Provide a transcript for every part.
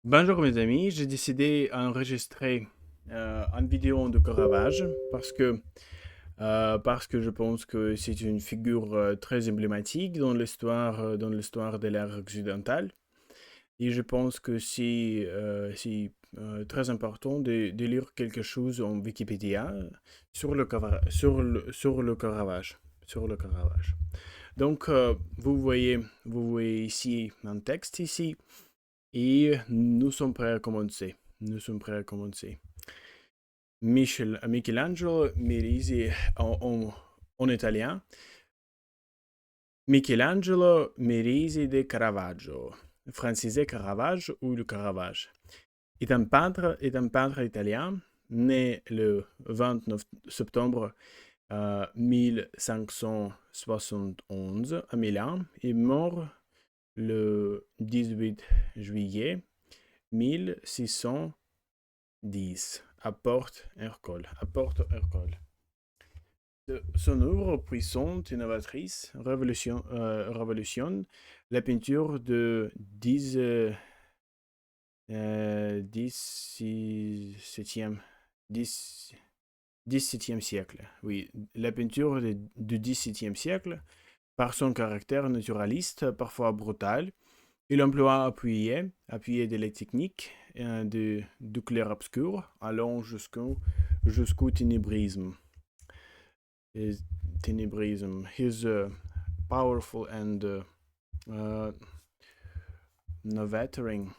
Bonjour mes amis, j'ai décidé d'enregistrer une vidéo de Caravage parce que je pense que c'est une figure très emblématique dans l'histoire de l'ère occidentale et je pense que c'est très important de lire quelque chose en Wikipédia sur le Caravage, sur le Caravage. Donc vous voyez ici un texte ici et nous sommes prêts à commencer. Nous sommes prêts à commencer. Michelangelo Merisi en italien. Michelangelo Merisi de Caravaggio, francisé Caravage ou le Caravage, est un peintre italien né le 29 septembre 1571 à Milan et mort le 18 juillet 1610 à Porte-Ercole. Son œuvre puissante, innovatrice, révolutionne la peinture de 17e, 17e siècle. Oui, la peinture du 17e siècle, par son caractère naturaliste, parfois brutal, il emploie appuyé de la technique du clair-obscur, allant jusqu'au ténébrisme. Ténébrisme. He's powerful and uh, novatoring.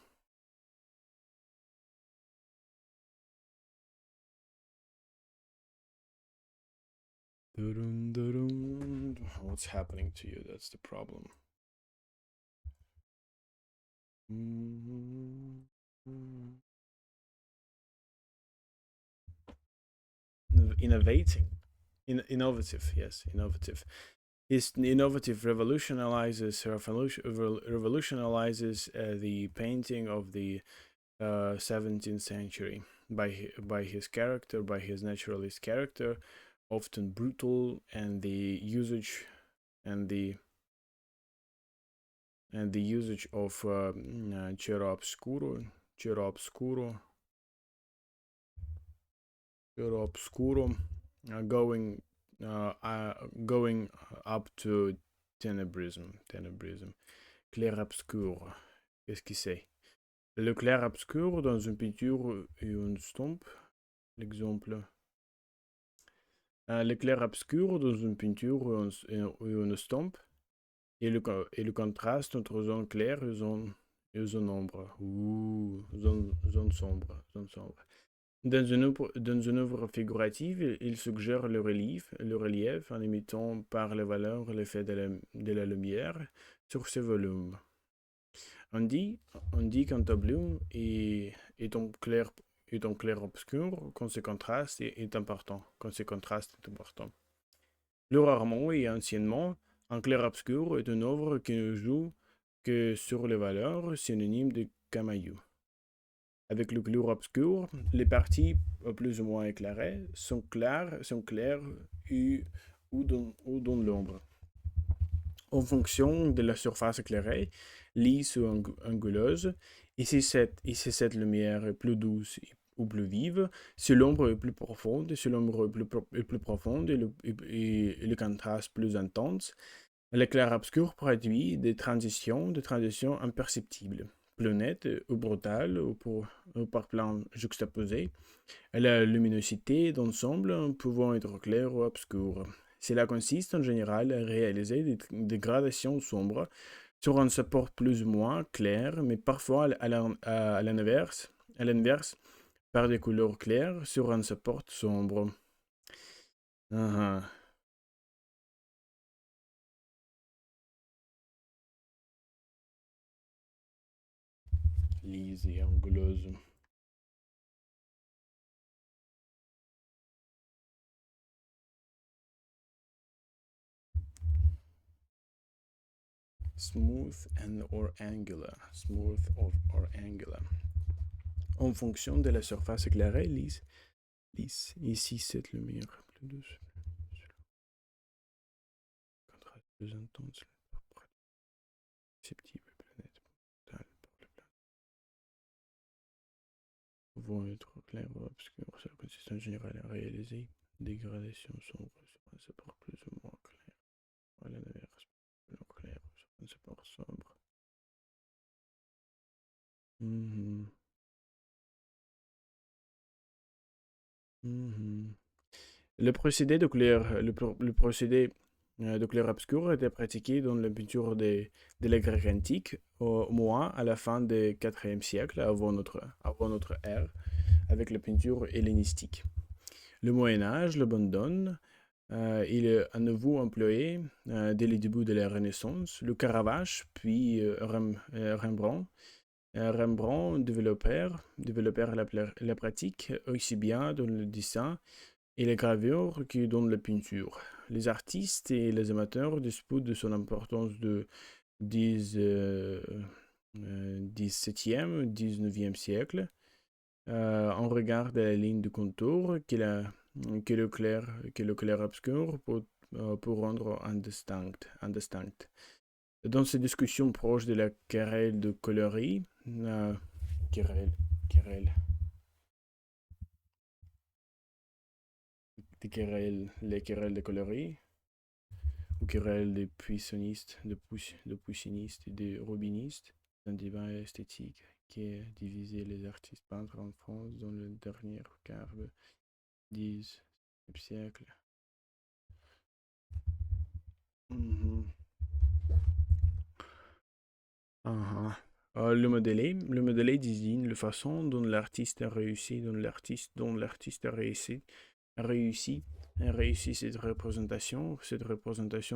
What's happening to you? That's the problem. Innovating. Innovative, yes, innovative. His innovative revolutionizes the painting of the 17th century by his character, by his naturalist character, often brutal, and the usage and the usage of chiaroscuro, chiaroscuro, uh, going going up to ténébrisme, clair-obscur. Qu'est-ce que c'est? Le clair-obscur dans une peinture et une stampe. L'exemple. Le clair-obscur dans une peinture ou une stampe. Et le contraste entre zone claire et zone ombre. Ou zone sombre. Zone sombre. Dans une œuvre figurative, il suggère le relief en imitant par les valeurs l'effet de la lumière sur ce volume. On dit, on dit qu'un tableau est en clair-obscur quand ce contraste est important. Quand ce contraste est important. Plus rarement et anciennement, un clair-obscur est une œuvre qui ne joue que sur les valeurs synonymes de Camaïeu. Avec le clair-obscur, les parties plus ou moins éclairées sont claires ou dans l'ombre. En fonction de la surface éclairée, lisse ou anguleuse, et si cette lumière est plus douce ou plus vive, si l'ombre est plus profonde, et le contraste plus intense, l'éclair-obscur produit des transitions imperceptibles, plus nettes ou brutales ou par plans juxtaposés, et la luminosité d'ensemble pouvant être claire ou obscure. Cela consiste en général à réaliser des gradations sombres sur un support plus ou moins clair, mais parfois à l'inverse, par des couleurs claires sur un support sombre. Ah, ah. Lise et anguleuse. Smooth and or angular. Smooth or angular. En fonction de la surface éclairée, lisse. Ici, cette lumière plus douce. Contraste plus intense. Perceptible, planète. vont être clairs ou obscurs. Sa consistance générale est réalisée. Dégradation sombre se par plus ou moins clair. À l'inverse, plus clair se par sombre. Mhm. Mhm. Le procédé de couleur, le procédé de couleur obscure était pratiqué dans la peinture de la Grèce antique, au moins à la fin du IVe siècle avant notre ère, avec la peinture hellénistique. Le Moyen Âge l'abandonne. Il est à nouveau employé dès le début de la Renaissance. Le Caravage, puis Rembrandt. Rembrandt développèrent la pratique aussi bien dans le dessin et les gravures que dans la peinture. Les artistes et les amateurs disputent de son importance du 17e, 19e siècle. On regarde la ligne de contour que le clair obscur pour rendre indistinct. Dans ces discussions proches de la querelle de coloris, querelle, querelle, les querelles de coloris, ou querelle des puissannistes, de poussinistes et des robinistes, un débat esthétique qui a divisé les artistes peintres en France dans le dernier quart du XIXe siècle. Mhm. Ah, le modèle désigne la façon dont l'artiste a réussi, dont l'artiste a réussi cette représentation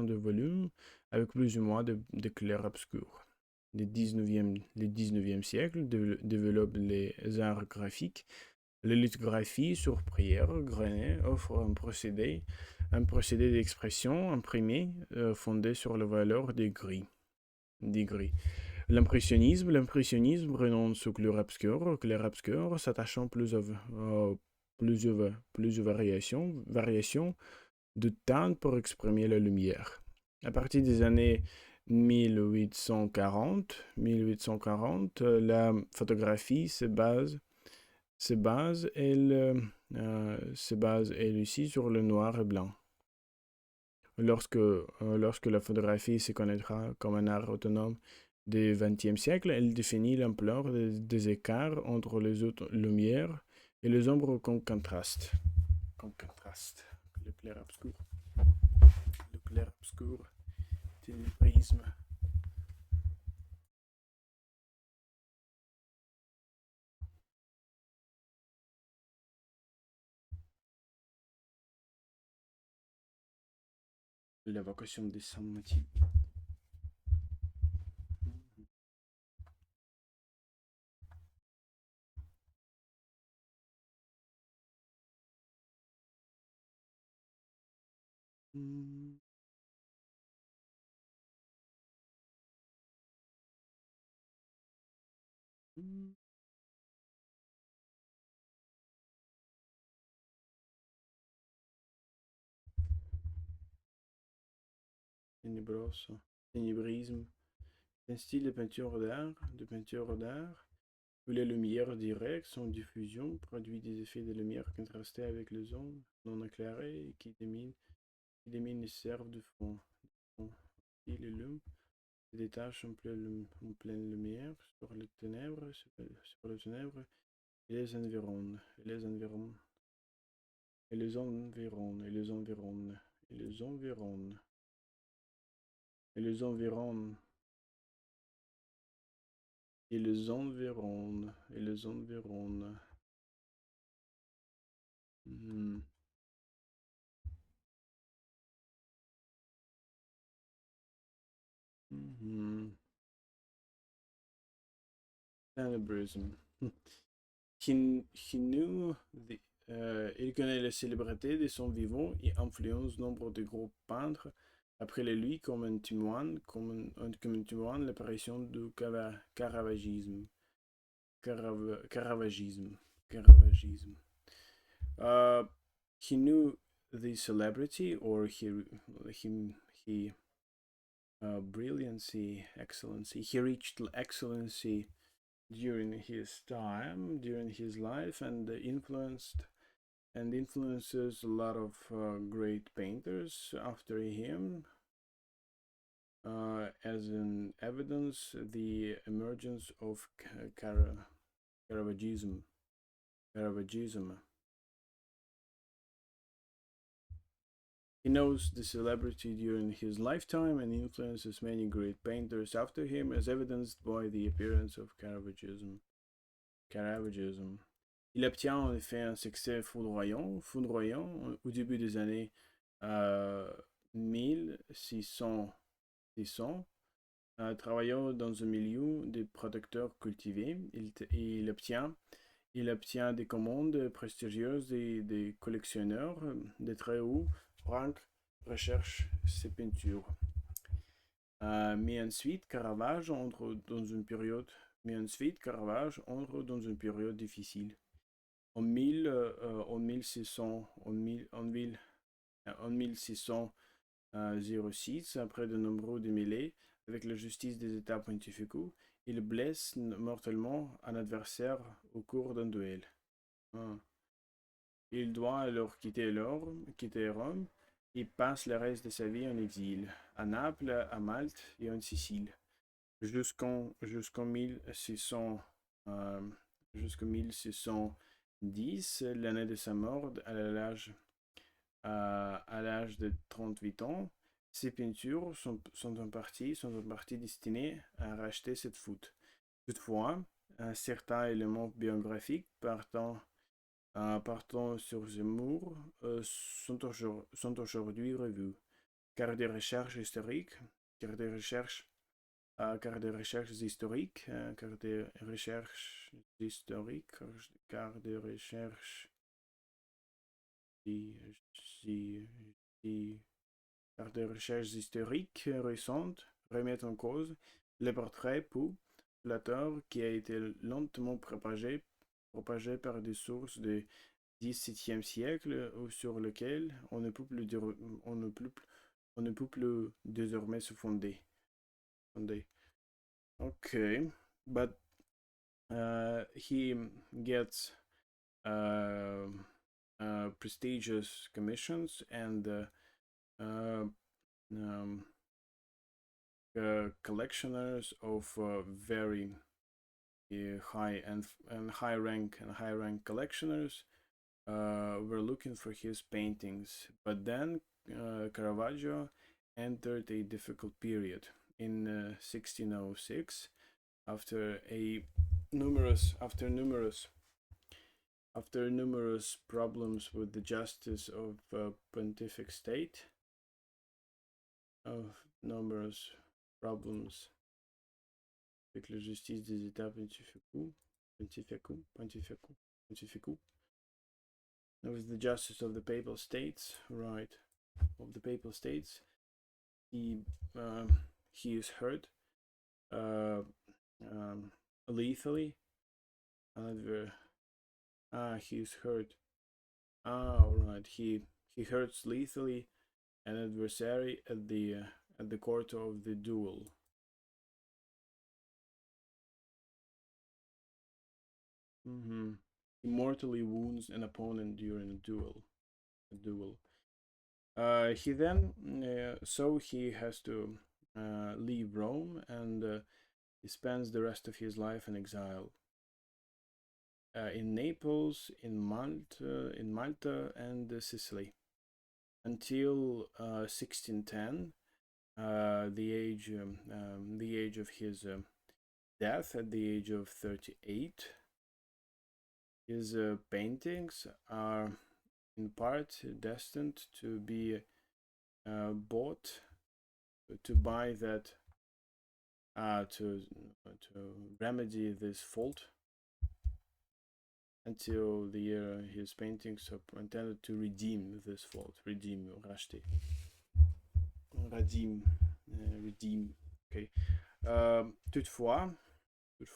de volume avec plus ou moins de clair-obscur. Le 19e siècle développe les arts graphiques. La lithographie sur prière granée offre un procédé d'expression imprimé fondé sur la valeur des gris. L'impressionnisme renonce au clair obscur, s'attachant plus aux variations de teinte pour exprimer la lumière. À partir des années 1840, la photographie se base elle aussi sur le noir et blanc. Lorsque la photographie se connaîtra comme un art autonome du XXe siècle, elle définit l'ampleur des écarts entre les autres lumières et les ombres comme contraste. Comme contraste. Le clair-obscur. Le clair-obscur, c'est le prisme. L'évocation des sentiers. Ténébroso. Ténébrisme. Un style de peinture d'art, où les lumières directes sont diffusion, produit des effets de lumière contrastés avec les ombres non éclairées et qui dominent et servent de fond. Et les lumes se détachent en pleine lumière sur les ténèbres, et les environnent, et les environnent, et les environnent, et les environnent, et les environnent, et les environnent, et les environnent. Hmm. Mhm. Tenebrism. Il connaît la célébrité de son vivant et influence nombre de gros peintres après lui comme un témoin l'apparition du Caravagisme. Caravagisme. Uh, he knew the celebrity, or he brilliancy, excellency. He reached excellency during his time, during his life, and influences a lot of great painters after him. As an evidence, the emergence of Caravaggio. He knows the celebrity during his lifetime and influences many great painters after him, as evidenced by the appearance of Caravaggio. Il obtient en effet un succès foudroyant au début des années 1600, travaillant dans un milieu de producteurs cultivés. Il obtient des commandes prestigieuses des collectionneurs de très haut rang, recherche ses peintures. Mais ensuite, Caravage entre dans une période difficile. En 1606, après de nombreux démêlés avec la justice des États pontificaux, il blesse mortellement un adversaire au cours d'un duel. Il doit alors quitter Rome et passe le reste de sa vie en exil, à Naples, à Malte et en Sicile, jusqu'en 1610, l'année de sa mort, à l'âge de 38 ans. Ces peintures sont en partie destinées à racheter cette faute. Toutefois, certains éléments biographiques partant sur Zemmour sont aujourd'hui revus, car des recherches historiques, car des recherches historiques, récentes remettent en cause le portrait flatteur qui a été lentement propagé par des sources du XVIIe siècle sur lesquelles on ne peut plus désormais se fonder. Okay, but he gets prestigious commissions and collectioners of very high rank collectioners were looking for his paintings. But then Caravaggio entered a difficult period in 1606 after numerous problems with the justice of pontific state, numerous problems avec la justice des États pontificaux, with the justice of the papal states, right? Of the papal states, he is hurt lethally, and he is hurt. Right. He hurts lethally an adversary at the court of the duel. He mortally wounds an opponent during a duel. He then so he has to leave Rome, and he spends the rest of his life in exile. In Naples, in Malta, and Sicily, until 1610, the age of his death at the age of 38. His paintings are in part destined to be bought, to buy that, to remedy this fault. Until the year his paintings are intended to redeem this fault. Racheter. Redeem. Okay. Toutefois,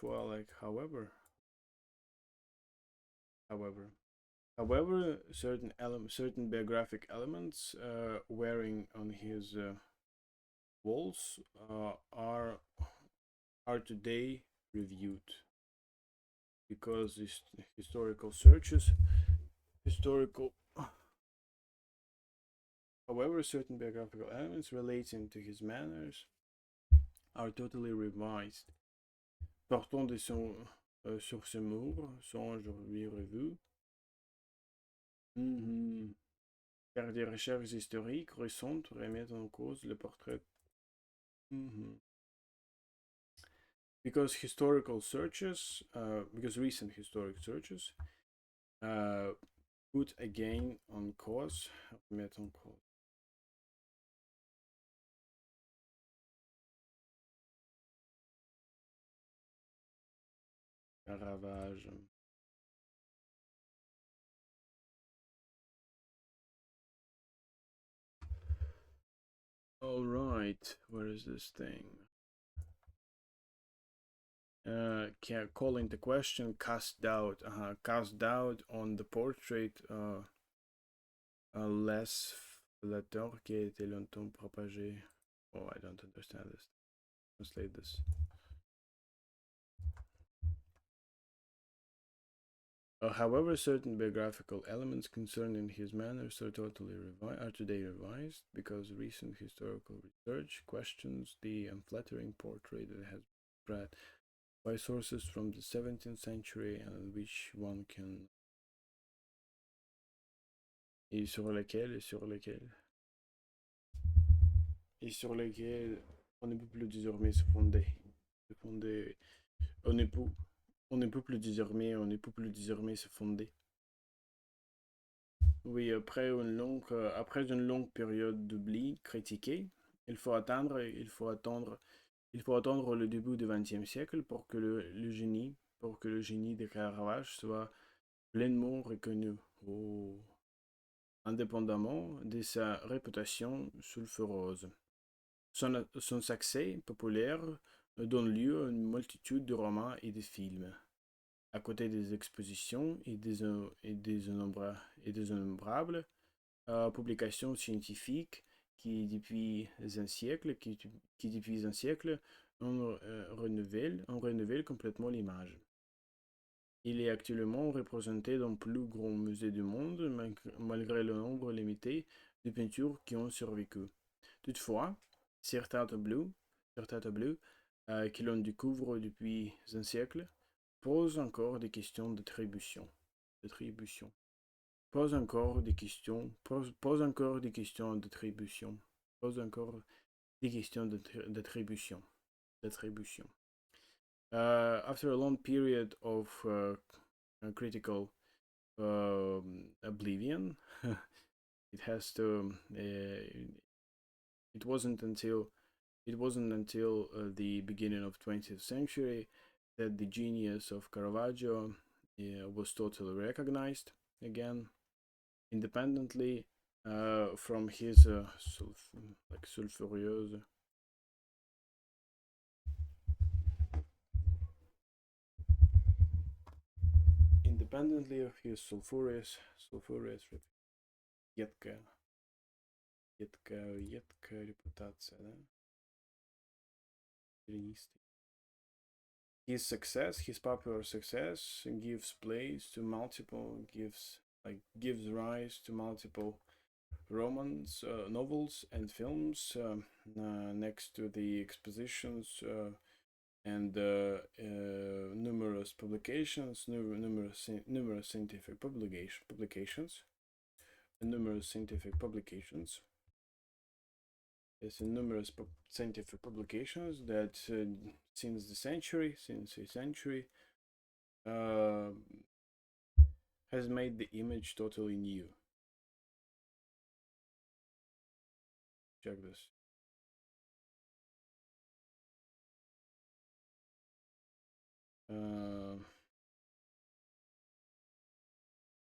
like however, certain biographic elements wearing on his walls are today reviewed. because historical searches, historical, however, certain biographical elements relating to his manners are totally revised. Partons de son, sur ce mur, sont aujourd'hui revus. Car des recherches historiques récentes remettent en cause le portrait. Because historical searches, because recent historic searches, put again on cause, remettent en cause. Caravage. All right, where is this thing? Call into question, cast doubt on the portrait less flatteur qui a été longtemps propagé. Oh, I don't understand this. Translate this. However, certain biographical elements concerning his manners are today revised because recent historical research questions the unflattering portrait that has been spread by sources from the 17th century and which one can. Et sur lequel on ne peut plus désormais se fonder. On ne peut plus désormais se fonder. Oui, après une longue période d'oubli critiqué, il faut attendre le début du XXe siècle pour que le génie de Caravage soit pleinement reconnu, indépendamment de sa réputation sulfureuse. Son succès populaire donne lieu à une multitude de romans et de films. À côté des expositions et des innombrables publications scientifiques qui depuis un siècle, on renouvelle complètement l'image. Il est actuellement représenté dans le plus grand musée du monde, malgré le nombre limité de peintures qui ont survécu. Toutefois, certains tableaux que l'on découvre depuis un siècle posent encore des questions d'attribution. Pose encore des questions d'attribution. After a long period of critical oblivion, it wasn't until the beginning of 20th century that the genius of Caravaggio was totally recognized again, independently from his sulfureuse. Independently of his sulfurous едкая репутация, да? His popular success gives rise to multiple romans, novels, and films next to the expositions and numerous publications, numerous scientific publications. There's numerous scientific publications that since a century has made the image totally new. Check this.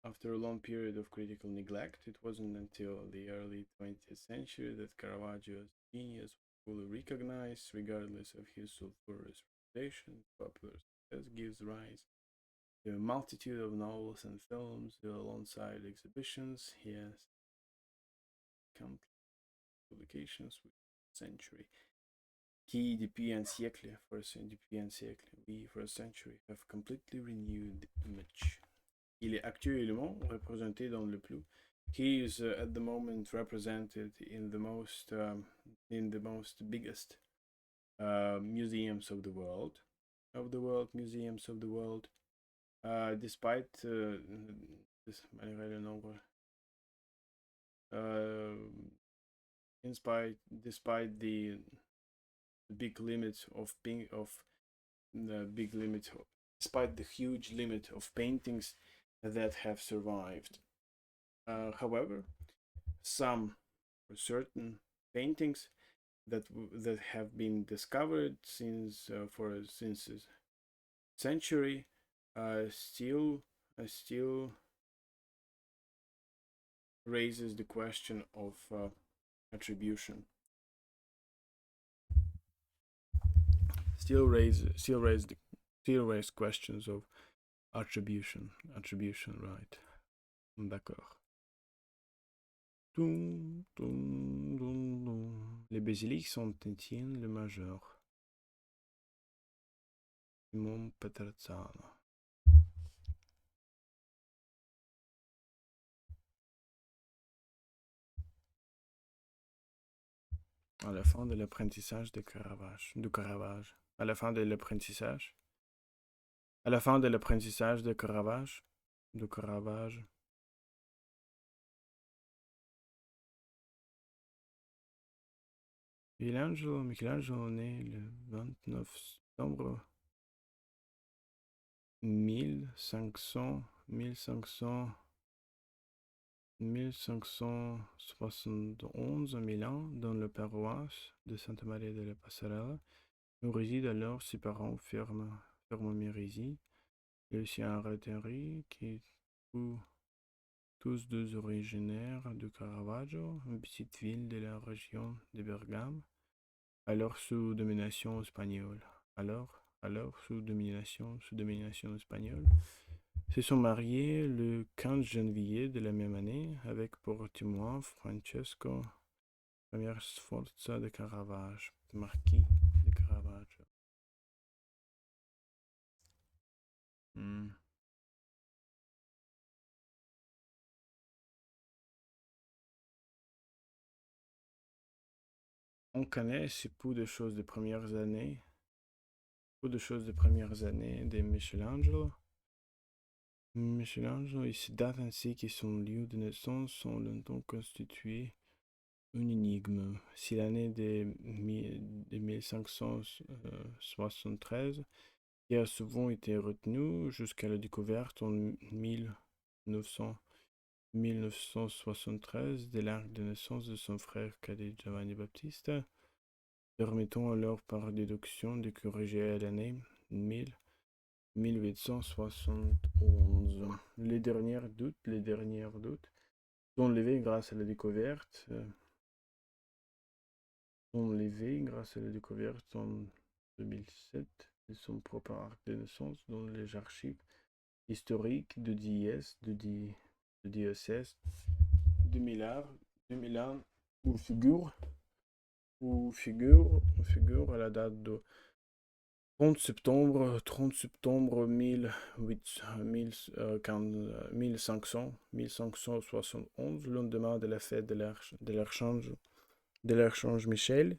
After a long period of critical neglect, it wasn't until the early 20th century that Caravaggio's genius was fully recognized, regardless of his sulfurous reputation. Popular success gives rise to a multitude of novels and films, alongside exhibitions. He has countless publications with century. qui, depuis un siècle, oui, for a century, have completely renewed image. Il est actuellement représenté dans le plus. He is at the moment represented in the most biggest museums of the world, museums of the world, despite malgré le nombre, despite the big limit of the big limit, despite the huge limit of paintings that have survived. However, some certain paintings that have been discovered since a century still raises the question of attribution. Still raise questions of attribution, right? D'accord. Les basiliques sont Étienne le Majeur. Simon Peterzano. À la fin de l'apprentissage de Caravage. À la fin de l'apprentissage. À la fin de l'apprentissage de Caravage. Michelangelo né le 29 septembre 1571 à Milan, dans la paroisse de Santa Maria della Passerella, où résident alors ses parents Fermo Merisi et Lucien Ratteri, qui tous deux originaires de Caravaggio, une petite ville de la région de Bergame, alors sous domination espagnole. Sous domination espagnole. Se sont mariés le 15 janvier de la même année avec pour témoin Francesco Première Sforza de Caravaggio, marquis de Caravaggio. On connaît si peu de choses des premières années, de Michelangelo. Il se date ainsi que son lieu de naissance sont longtemps constitué une énigme. Si l'année de 1573, qui a souvent été retenue jusqu'à la découverte en 1973 de l'arc de naissance de son frère cadet Giovanni Battista, permettons alors par déduction de corriger l'année 1871. Les derniers doutes sont levés grâce à la découverte en 2007 de son propre arc de naissance dans les archives historiques de diocèse de Milan, où figure à la date de 30 septembre 1571, le lendemain de la fête de l'archange Michel,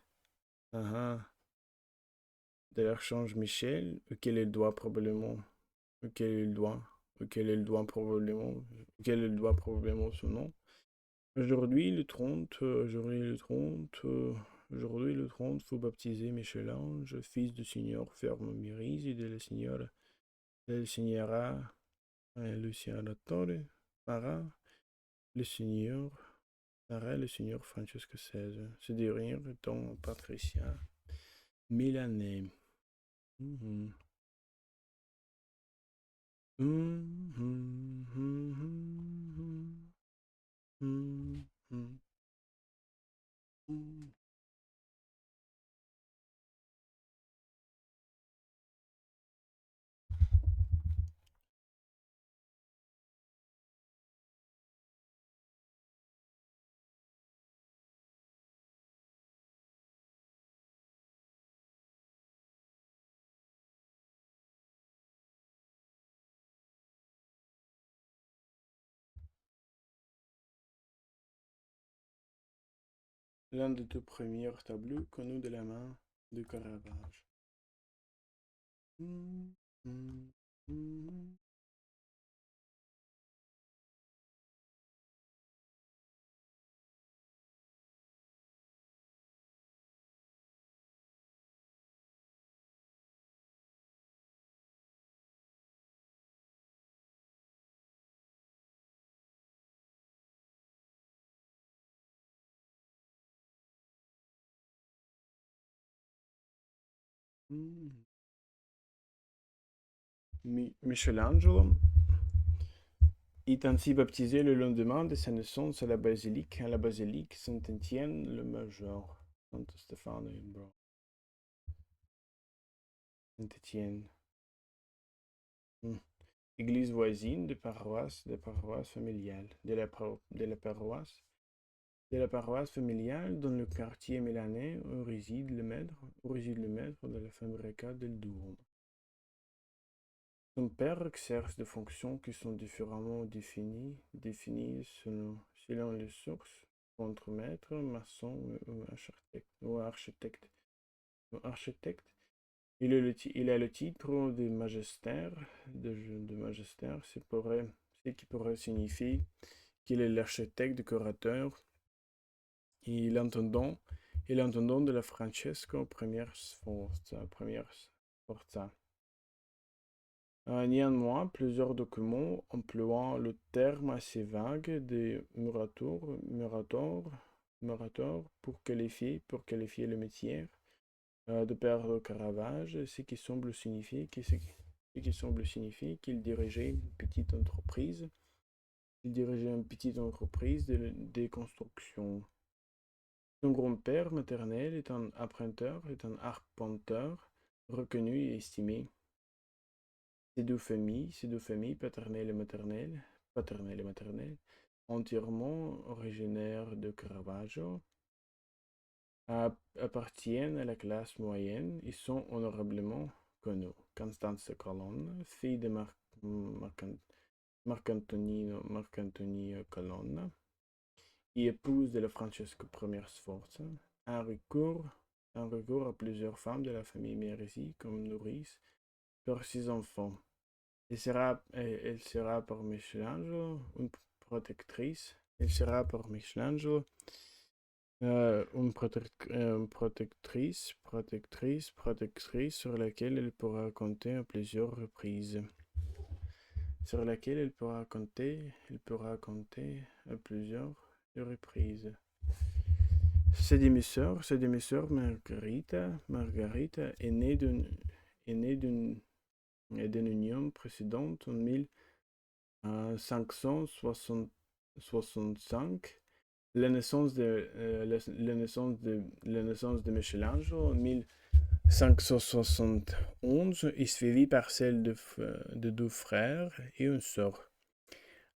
auquel il doit probablement son nom. Aujourd'hui le 30, faut baptiser Michel-Ange, fils du seigneur Fermo Merisi et de la signora Luciana Torre, Para, le seigneur Francesco XVI, se dire dans patricien milanais. l'un des tout premiers tableaux connus de la main de Caravage. Michelangelo est ainsi baptisé le lendemain de sa naissance à la basilique Saint-Étienne-le-Major. Saint-Stéphane et Bro. Saint-Étienne. Église voisine de paroisse familiale, de la paroisse familiale dans le quartier milanais où réside le maître de la Fabbrica del Duomo. Son père exerce des fonctions qui sont différemment définies selon les sources, contremaître, maçon ou architecte. Il a le titre de magistère, ce qui pourrait signifier qu'il est l'architecte décorateur et l'intendant de la Francesco Première Sforza. Néanmoins, plusieurs documents emploient le terme assez vague de murator pour qualifier le métier de père de Caravage, ce qui semble signifier qu'il dirigeait une petite entreprise. De construction. Son grand-père maternel est un arpenteur reconnu et estimé. Ces deux familles paternelle et maternelle, entièrement originaires de Caravaggio, appartiennent à la classe moyenne et sont honorablement connus. Constanza Colonna, fille de Marcantonio Colonna et épouse de la Francesco I Sforza, a recours à plusieurs femmes de la famille Mérési comme nourrice pour ses enfants. Elle sera pour Michelangelo une protectrice. Protectrice sur laquelle elle pourra compter à plusieurs reprises. Sa demi-sœur Margarita est née d'une union précédente en 1565. La naissance de Michelangelo en 1571 est suivie par celle de deux frères et une sœur.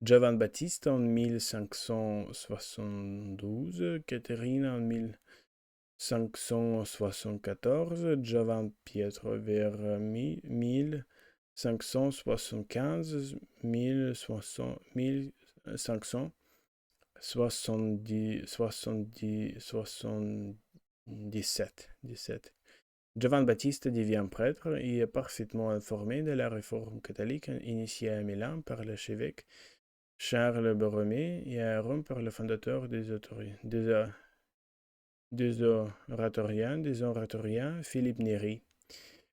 Giovan Battista en 1572, Caterina en 1574, Giovan Pietro vers 1575, 1577. Giovan Battista devient prêtre et est parfaitement informé de la réforme catholique initiée à Milan par l'archevêque Charles Borromée et à Rome par le fondateur des oratoriens, Philippe Néri.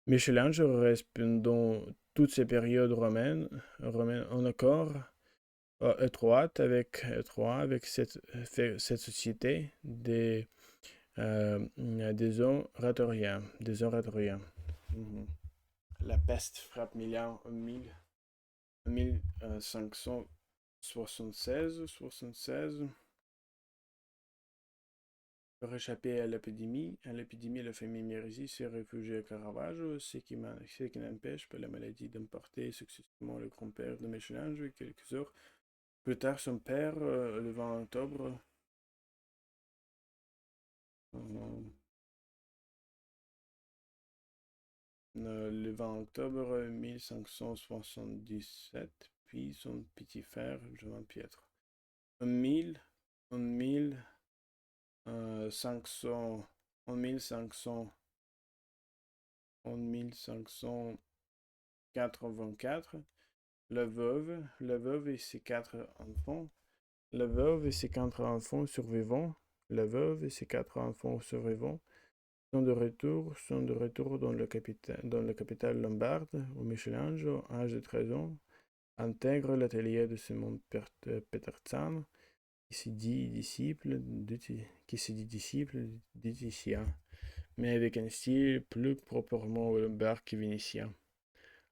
Michel-Ange reste pendant toutes ces périodes romaines en accord étroit avec cette société des oratoriens. La peste frappe Milan en 1576. Pour échapper à l'épidémie, la famille Mérési s'est réfugiée à Caravaggio, ce qui n'empêche pas la maladie d'emporter successivement le grand-père de Michelangelo et quelques heures plus tard son père, le 20 octobre. Le 20 octobre 1577, puis son petit frère, Giovan Pietro. En 500, en 1500, en 1584, la veuve et ses quatre enfants, la veuve et ses quatre enfants survivants, la veuve et ses quatre enfants survivants sont de retour dans dans la capitale lombarde, où Michelangelo, âgé de 13 ans, intègre l'atelier de Simon Peterzano, qui se dit disciple de Titien, mais avec un style plus proprement lombard que vénitien.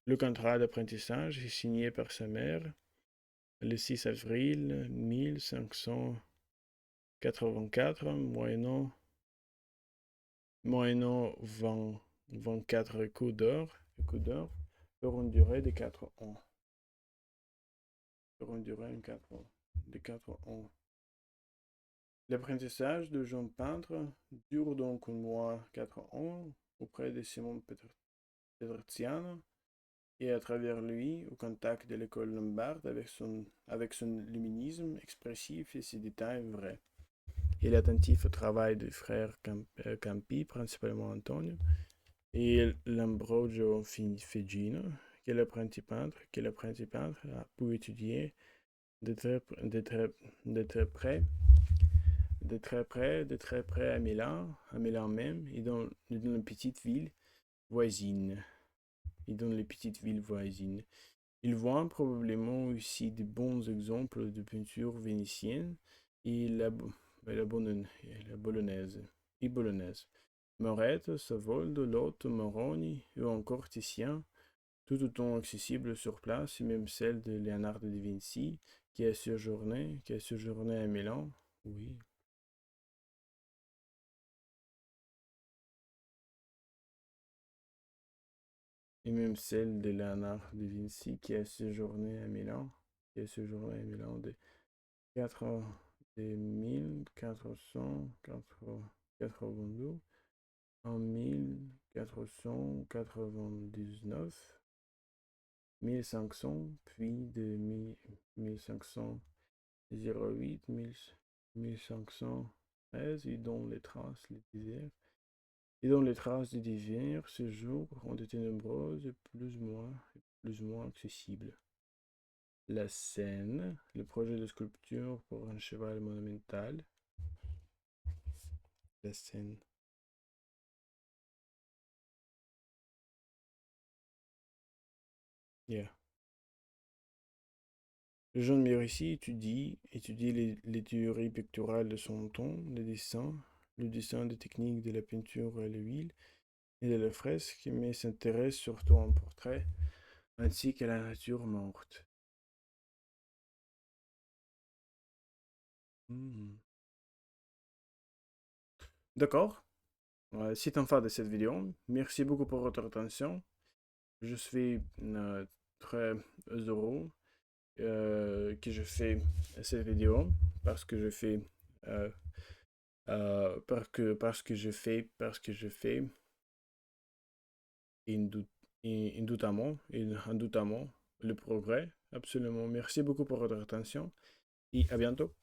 Le contrat d'apprentissage est signé par sa mère le 6 avril 1584, moyennant 24 coups d'or, pour une durée de 4 ans. L'apprentissage de jeune peintre dure donc au moins 4 ans auprès de Simon Petrarciano et à travers lui, au contact de l'école lombarde avec son luminisme expressif et ses détails vrais. Il est attentif au travail des frères Campi, principalement Antonio, et l'Ambrogio Figino, que l'apprenti peintre a pu étudier de très près à Milan même, et dans les petites villes voisines. Il voit probablement aussi de bons exemples de peinture vénitienne et la bolognaise. Moret, Savoldo, Lotto, Moroni ou encore Titien, tout autant accessibles sur place, et même celle de Leonardo da Vinci, qui a séjourné à Milan. Oui. Et même celle de Léonard de Vinci qui a séjourné à Milan, de 1482 en 1499, 1500, puis de 1508, 1513, et dont les traces des divers séjours ont été nombreuses et plus ou moins accessibles. La scène, le projet de sculpture pour un cheval monumental. La scène. Yeah. Le jeune Mérissi étudie les théories picturales de son temps, le dessin des techniques de la peinture à l'huile et de la fresque, mais s'intéresse surtout en portrait, ainsi qu'à la nature morte. Hmm. D'accord. Si t'es un fan de cette vidéo, merci beaucoup pour votre attention. Je suis très heureux que je fais cette vidéo parce que je fais parce que je fais indou- indoutamment le progrès. Absolument. Merci beaucoup pour votre attention et à bientôt.